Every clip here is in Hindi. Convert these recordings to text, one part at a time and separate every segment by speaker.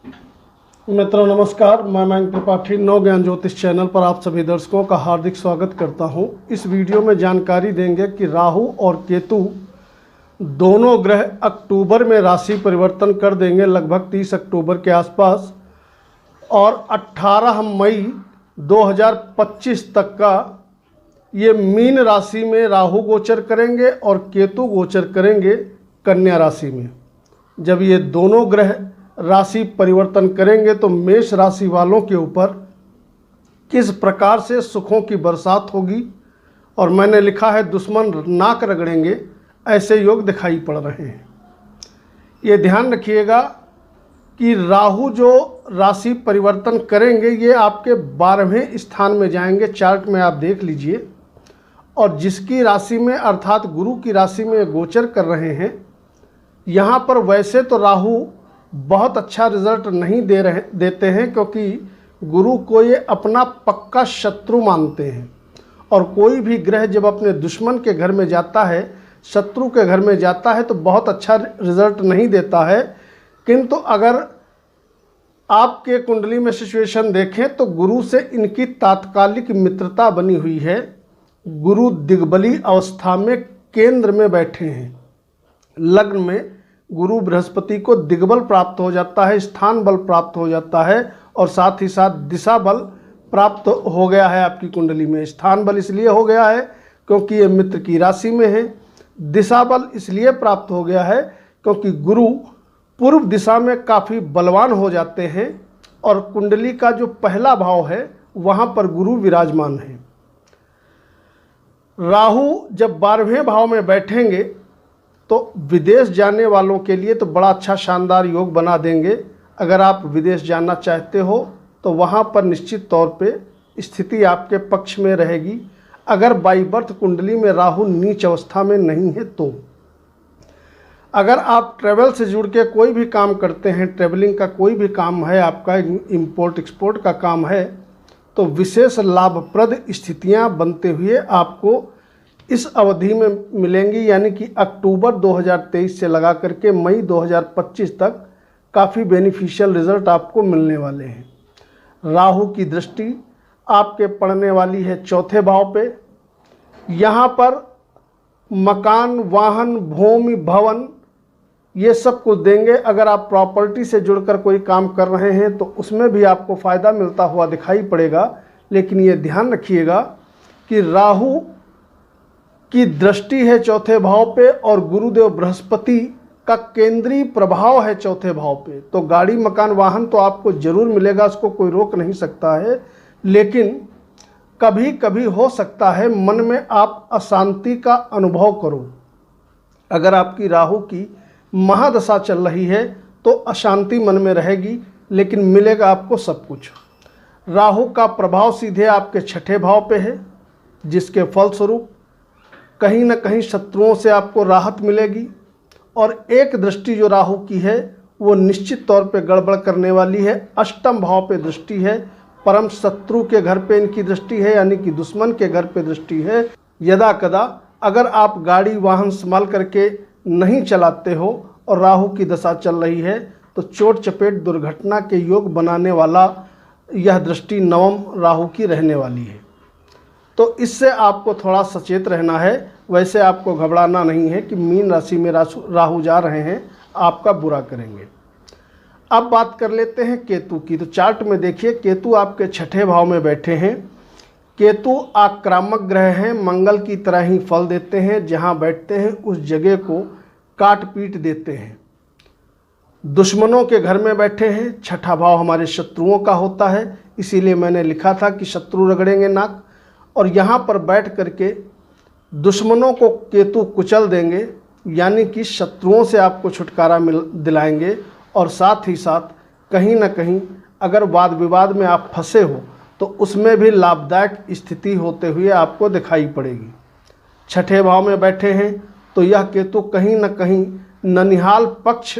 Speaker 1: मित्रों नमस्कार, मैं मयंक त्रिपाठी नव ज्ञान ज्योतिष चैनल पर आप सभी दर्शकों का हार्दिक स्वागत करता हूं। इस वीडियो में जानकारी देंगे कि राहु और केतु दोनों ग्रह अक्टूबर में राशि परिवर्तन कर देंगे लगभग 30 अक्टूबर के आसपास, और 18 मई 2025 तक का ये मीन राशि में राहु गोचर करेंगे और केतु गोचर करेंगे कन्या राशि में। जब ये दोनों ग्रह राशि परिवर्तन करेंगे तो मेष राशि वालों के ऊपर किस प्रकार से सुखों की बरसात होगी, और मैंने लिखा है दुश्मन नाक रगड़ेंगे, ऐसे योग दिखाई पड़ रहे हैं। ये ध्यान रखिएगा कि राहु जो राशि परिवर्तन करेंगे ये आपके 12वें स्थान में जाएंगे, चार्ट में आप देख लीजिए, और जिसकी राशि में अर्थात गुरु की राशि में गोचर कर रहे हैं। यहाँ पर वैसे तो राहु बहुत अच्छा रिजल्ट नहीं देते हैं, क्योंकि गुरु को ये अपना पक्का शत्रु मानते हैं, और कोई भी ग्रह जब अपने दुश्मन के घर में जाता है, शत्रु के घर में जाता है, तो बहुत अच्छा रिजल्ट नहीं देता है। किंतु अगर आपके कुंडली में सिचुएशन देखें तो गुरु से इनकी तात्कालिक मित्रता बनी हुई है। गुरु दिग्बली अवस्था में केंद्र में बैठे हैं, लग्न में गुरु बृहस्पति को दिग्बल प्राप्त हो जाता है, स्थान बल प्राप्त हो जाता है, और साथ ही साथ दिशा बल प्राप्त हो गया है आपकी कुंडली में। स्थान बल इसलिए हो गया है क्योंकि ये मित्र की राशि में है। दिशा बल इसलिए प्राप्त हो गया है क्योंकि गुरु पूर्व दिशा में काफ़ी बलवान हो जाते हैं, और कुंडली का जो पहला भाव है वहाँ पर गुरु विराजमान है। राहु जब 12वें भाव में बैठेंगे तो विदेश जाने वालों के लिए तो बड़ा अच्छा शानदार योग बना देंगे। अगर आप विदेश जाना चाहते हो तो वहाँ पर निश्चित तौर पे स्थिति आपके पक्ष में रहेगी, अगर बाई बर्थ कुंडली में राहु नीच अवस्था में नहीं है तो। अगर आप ट्रैवल से जुड़ के कोई भी काम करते हैं, ट्रैवलिंग का कोई भी काम है आपका, इंपोर्ट एक्सपोर्ट का काम है, तो विशेष लाभप्रद स्थितियाँ बनते हुए आपको इस अवधि में मिलेंगी, यानी कि अक्टूबर 2023 से लगा करके मई 2025 तक काफ़ी बेनिफिशियल रिजल्ट आपको मिलने वाले हैं। राहु की दृष्टि आपके पड़ने वाली है चौथे भाव पे। यहाँ पर मकान, वाहन, भूमि, भवन ये सब कुछ देंगे। अगर आप प्रॉपर्टी से जुड़कर कोई काम कर रहे हैं तो उसमें भी आपको फ़ायदा मिलता हुआ दिखाई पड़ेगा। लेकिन ये ध्यान रखिएगा कि राहु की दृष्टि है चौथे भाव पे, और गुरुदेव बृहस्पति का केंद्रीय प्रभाव है चौथे भाव पे। तो गाड़ी, मकान, वाहन तो आपको जरूर मिलेगा, उसको कोई रोक नहीं सकता है। लेकिन कभी कभी हो सकता है मन में आप अशांति का अनुभव करो। अगर आपकी राहु की महादशा चल रही है तो अशांति मन में रहेगी, लेकिन मिलेगा आपको सब कुछ। राहु का प्रभाव सीधे आपके छठे भाव पे है, जिसके फलस्वरूप कहीं न कहीं शत्रुओं से आपको राहत मिलेगी। और एक दृष्टि जो राहु की है वो निश्चित तौर पे गड़बड़ करने वाली है। अष्टम भाव पे दृष्टि है, परम शत्रु के घर पे इनकी दृष्टि है, यानी कि दुश्मन के घर पे दृष्टि है। यदा कदा अगर आप गाड़ी वाहन संभाल करके नहीं चलाते हो और राहु की दशा चल रही है तो चोट चपेट दुर्घटना के योग बनाने वाला यह दृष्टि नवम राहु की रहने वाली है। तो इससे आपको थोड़ा सचेत रहना है। वैसे आपको घबराना नहीं है कि मीन राशि में राहु जा रहे हैं आपका बुरा करेंगे। अब बात कर लेते हैं केतु की। तो चार्ट में देखिए, केतु आपके छठे भाव में बैठे हैं। केतु आक्रामक ग्रह हैं, मंगल की तरह ही फल देते हैं। जहां बैठते हैं उस जगह को काट पीट देते हैं। दुश्मनों के घर में बैठे हैं। छठा भाव हमारे शत्रुओं का होता है, इसीलिए मैंने लिखा था कि शत्रु रगड़ेंगे नाक। और यहाँ पर बैठ करके दुश्मनों को केतु कुचल देंगे, यानी कि शत्रुओं से आपको छुटकारा दिलाएंगे। और साथ ही साथ कहीं ना कहीं अगर वाद विवाद में आप फंसे हो तो उसमें भी लाभदायक स्थिति होते हुए आपको दिखाई पड़ेगी। छठे भाव में बैठे हैं तो यह केतु कहीं ना कहीं ननिहाल पक्ष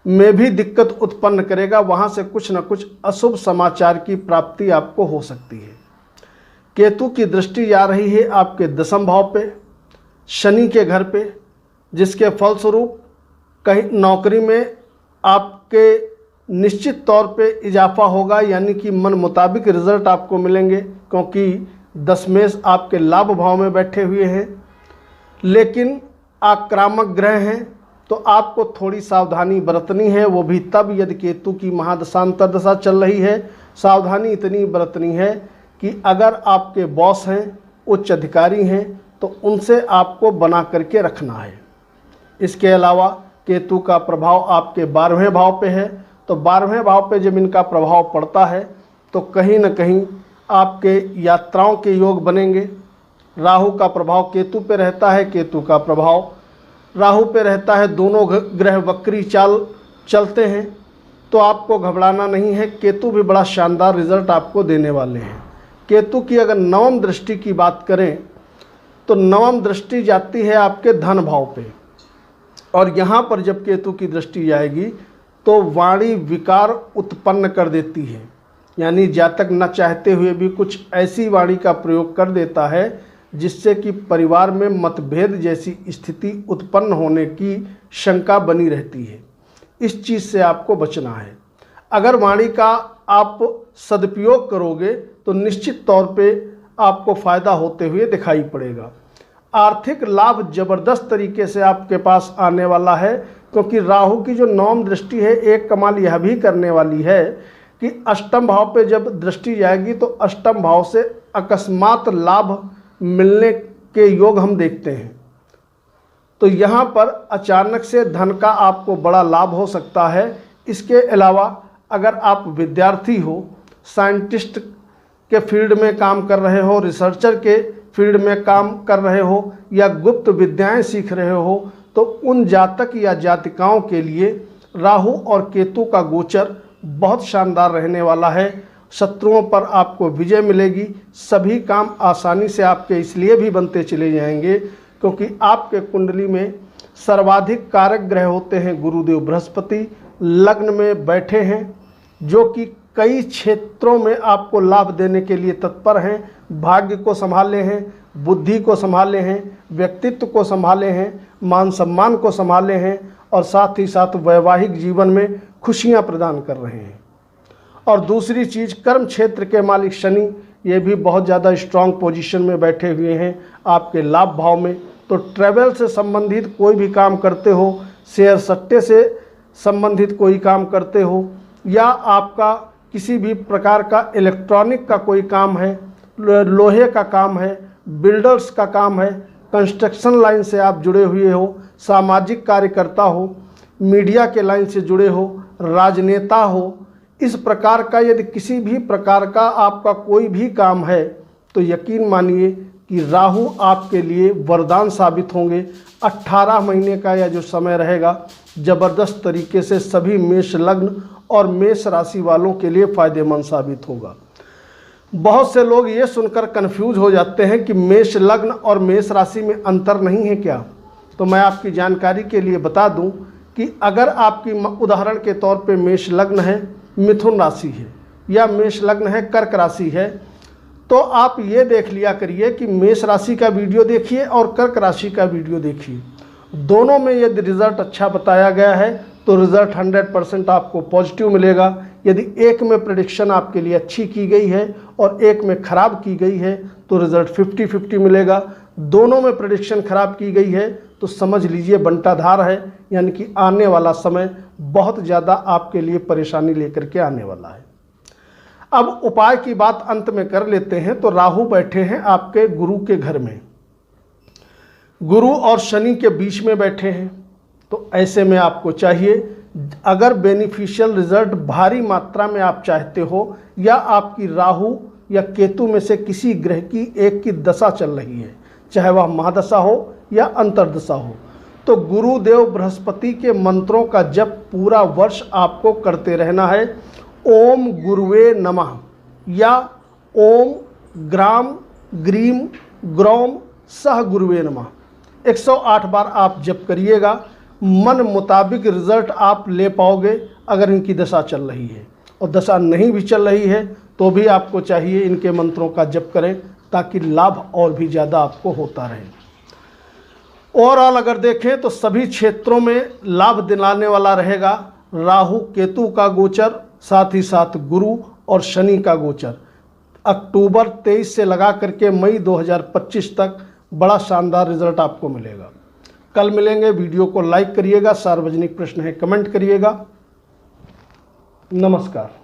Speaker 1: में भी दिक्कत उत्पन्न करेगा। वहाँ से कुछ न कुछ अशुभ समाचार की प्राप्ति आपको हो सकती है। केतु की दृष्टि जा रही है आपके दसम भाव पे, शनि के घर पे, जिसके फलस्वरूप कहीं नौकरी में आपके निश्चित तौर पे इजाफा होगा, यानी कि मन मुताबिक रिजल्ट आपको मिलेंगे, क्योंकि दशमेश आपके लाभ भाव में बैठे हुए हैं। लेकिन आक्रामक ग्रह हैं, तो आपको थोड़ी सावधानी बरतनी है, वो भी तब यदि केतु की महादशांतर दशा चल रही है। सावधानी इतनी बरतनी है कि अगर आपके बॉस हैं, उच्च अधिकारी हैं, तो उनसे आपको बना करके रखना है। इसके अलावा केतु का प्रभाव आपके 12वें भाव पे है, तो 12वें भाव पे जब इनका प्रभाव पड़ता है तो कहीं न कहीं आपके यात्राओं के योग बनेंगे। राहु का प्रभाव केतु पे रहता है, केतु का प्रभाव राहु पे रहता है, दोनों ग्रह वक्री चाल चलते हैं, तो आपको घबराना नहीं है। केतु भी बड़ा शानदार रिजल्ट आपको देने वाले हैं। केतु की अगर नवम दृष्टि की बात करें तो नवम दृष्टि जाती है आपके धन भाव पे, और यहाँ पर जब केतु की दृष्टि जाएगी तो वाणी विकार उत्पन्न कर देती है, यानी जातक न चाहते हुए भी कुछ ऐसी वाणी का प्रयोग कर देता है जिससे कि परिवार में मतभेद जैसी स्थिति उत्पन्न होने की शंका बनी रहती है। इस चीज़ से आपको बचना है। अगर वाणी का आप सदुपयोग करोगे तो निश्चित तौर पे आपको फ़ायदा होते हुए दिखाई पड़ेगा। आर्थिक लाभ जबरदस्त तरीके से आपके पास आने वाला है, क्योंकि राहु की जो नवम दृष्टि है, एक कमाल यह भी करने वाली है कि अष्टम भाव पे जब दृष्टि जाएगी तो अष्टम भाव से अकस्मात लाभ मिलने के योग हम देखते हैं। तो यहाँ पर अचानक से धन का आपको बड़ा लाभ हो सकता है। इसके अलावा अगर आप विद्यार्थी हो, साइंटिस्ट के फील्ड में काम कर रहे हो, रिसर्चर के फील्ड में काम कर रहे हो, या गुप्त विद्याएं सीख रहे हो, तो उन जातक या जातिकाओं के लिए राहु और केतु का गोचर बहुत शानदार रहने वाला है। शत्रुओं पर आपको विजय मिलेगी। सभी काम आसानी से आपके इसलिए भी बनते चले जाएंगे क्योंकि आपके कुंडली में सर्वाधिक कारक ग्रह होते हैं गुरुदेव बृहस्पति, लग्न में बैठे हैं, जो कि कई क्षेत्रों में आपको लाभ देने के लिए तत्पर हैं। भाग्य को संभाले हैं, बुद्धि को संभाले हैं, व्यक्तित्व को संभाले हैं, मान सम्मान को संभाले हैं, और साथ ही साथ वैवाहिक जीवन में खुशियां प्रदान कर रहे हैं। और दूसरी चीज़, कर्म क्षेत्र के मालिक शनि, ये भी बहुत ज़्यादा स्ट्रांग पोजीशन में बैठे हुए हैं आपके लाभ भाव में। तो ट्रैवल से संबंधित कोई भी काम करते हो, शेयर सट्टे से संबंधित कोई काम करते हो, या आपका किसी भी प्रकार का इलेक्ट्रॉनिक का कोई काम है, लोहे का काम है, बिल्डर्स का काम है, कंस्ट्रक्शन लाइन से आप जुड़े हुए हो, सामाजिक कार्यकर्ता हो, मीडिया के लाइन से जुड़े हो, राजनेता हो, इस प्रकार का यदि किसी भी प्रकार का आपका कोई भी काम है तो यकीन मानिए कि राहु आपके लिए वरदान साबित होंगे। 18 महीने का यह जो समय रहेगा ज़बरदस्त तरीके से सभी मेष लग्न और मेष राशि वालों के लिए फ़ायदेमंद साबित होगा। बहुत से लोग ये सुनकर कन्फ्यूज हो जाते हैं कि मेष लग्न और मेष राशि में अंतर नहीं है क्या। तो मैं आपकी जानकारी के लिए बता दूं कि अगर आपकी उदाहरण के तौर पे मेष लग्न है, मिथुन राशि है, या मेष लग्न है, कर्क राशि है, तो आप ये देख लिया करिए कि मेष राशि का वीडियो देखिए और कर्क राशि का वीडियो देखिए। दोनों में यदि रिज़ल्ट अच्छा बताया गया है तो रिज़ल्ट 100% आपको पॉजिटिव मिलेगा। यदि एक में प्रेडिक्शन आपके लिए अच्छी की गई है और एक में ख़राब की गई है तो रिज़ल्ट 50-50 मिलेगा। दोनों में प्रेडिक्शन ख़राब की गई है तो समझ लीजिए बंटाधार है, यानी कि आने वाला समय बहुत ज़्यादा आपके लिए परेशानी लेकर के आने वाला है। अब उपाय की बात अंत में कर लेते हैं। तो राहु बैठे हैं आपके गुरु के घर में, गुरु और शनि के बीच में बैठे हैं। तो ऐसे में आपको चाहिए, अगर बेनिफिशियल रिजल्ट भारी मात्रा में आप चाहते हो, या आपकी राहु या केतु में से किसी ग्रह की एक की दशा चल रही है, चाहे वह महादशा हो या अंतर्दशा हो, तो गुरुदेव बृहस्पति के मंत्रों का जप पूरा वर्ष आपको करते रहना है। ओम गुरुवे नमः या ओम ग्राम ग्रीम ग्रौम सह गुरुवे नमः 108 बार आप जप करिएगा। मन मुताबिक रिजल्ट आप ले पाओगे अगर इनकी दशा चल रही है, और दशा नहीं भी चल रही है तो भी आपको चाहिए इनके मंत्रों का जप करें ताकि लाभ और भी ज़्यादा आपको होता रहे। ओवरऑल अगर देखें तो सभी क्षेत्रों में लाभ दिलाने वाला रहेगा। राहु केतु का गोचर, साथ ही साथ गुरु और शनि का गोचर अक्टूबर 23 से लगा करके मई 2025 तक बड़ा शानदार रिजल्ट आपको मिलेगा। कल मिलेंगे। वीडियो को लाइक करिएगा, सार्वजनिक प्रश्न है कमेंट करिएगा। नमस्कार।